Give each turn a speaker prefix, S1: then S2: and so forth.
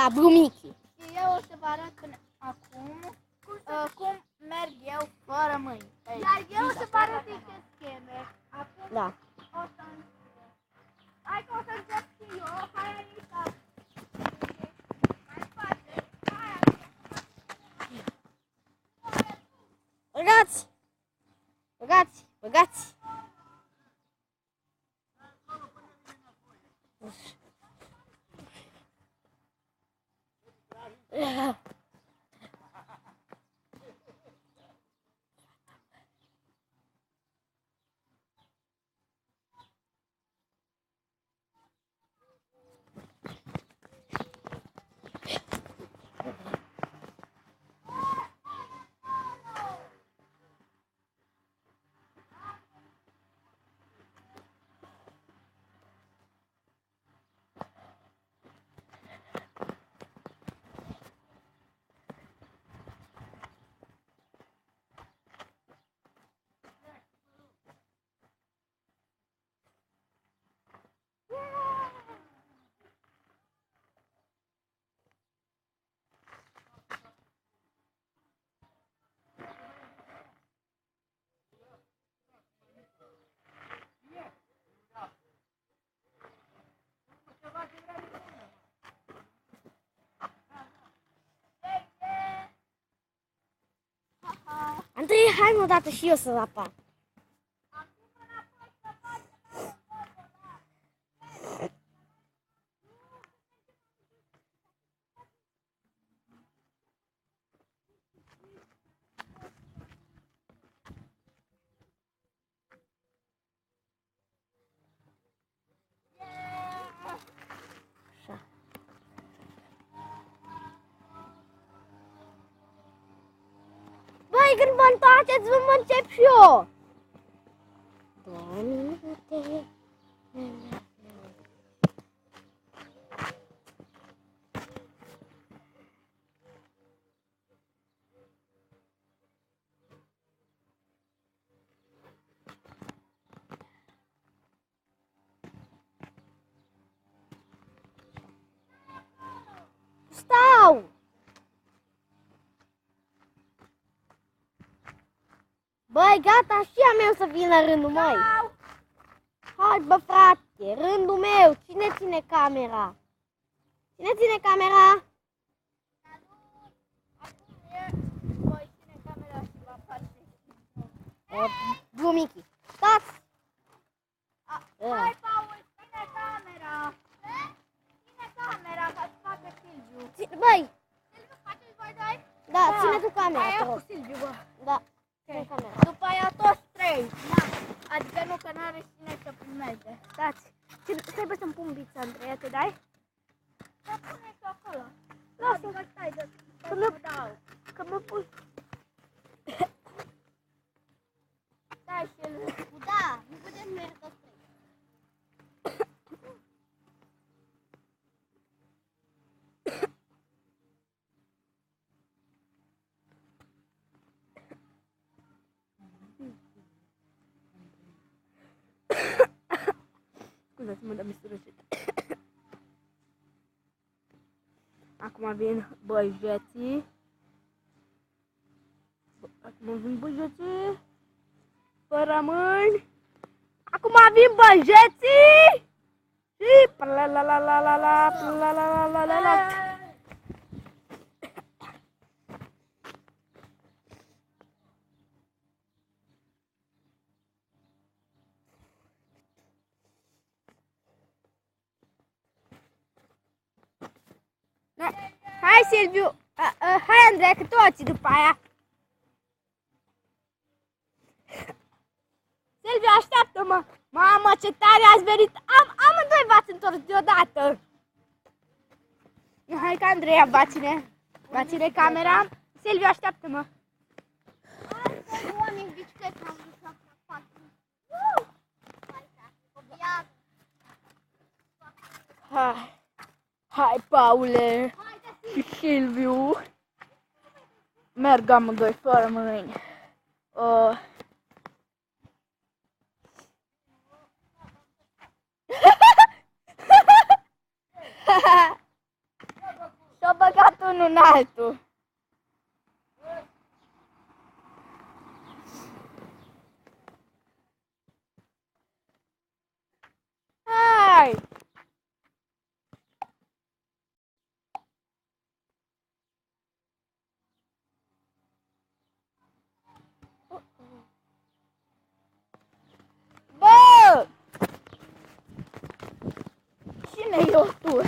S1: Da, Brumichi.
S2: Și eu o să vă arăt acum cum merg eu fără mâini. Dar eu o să vă arăt niște scheme. Acum
S1: Da.
S2: o să încep. Hai că o să încep și eu. Hai Anita. Mai spate. Hai Anita.
S1: Băgați! Băgați! Băgați! Andrei, hai mă dată și eu să apar. Băi, când vă întoarceți, mă încep și eu. 2 minute. Stau! Băi, gata, și a meu să vină rândul, măi. Hai, bă, frate, rândul meu. Cine ține camera? Cine ține camera?
S2: Acum e voi ține camera și va face.
S1: Brumichi. Stați!
S2: Hai, Paul, ține camera. Ține camera ca să facă Silviu.
S1: Băi!
S2: Silviu, faceți voi doi?
S1: Da, ține tu camera,
S2: Aia
S1: te
S2: cu
S1: rog.
S2: Silviu, bă.
S1: Da, ține camera.
S2: După aia toți trei. Na. Adică nu, că n-are cine să filmeze.
S1: Stați. Stai bă să-mi pun bița, Andreea, te dai?
S2: Să pune și acolo.
S1: Lasă.
S2: Adică stai,
S1: Că
S2: mă dau.
S1: Că mă pun.
S2: Stai și el.
S1: Da, nu putem merge toți trei. Scuzați-mă, dar mi-e răcit. Acum vin băjeții. Acum vin băjeții. Fără mâini. Acum vin băjeții. Și la la la la la la la la la la la la. Hai, Silviu! Hai, Andrei, că toți după aia! Silviu, așteaptă-mă! Mamă, ce tare ați venit! Amândoi v-ați întors deodată! Hai că Andreea va ține camera. Silviu, așteaptă-mă!
S2: Asta oameni biciclete am vrut să fac.
S1: Hai, Paule și Silviu. Merg amândoi fără mâini. unul în altul. Hai! Bă! Cine e o tu?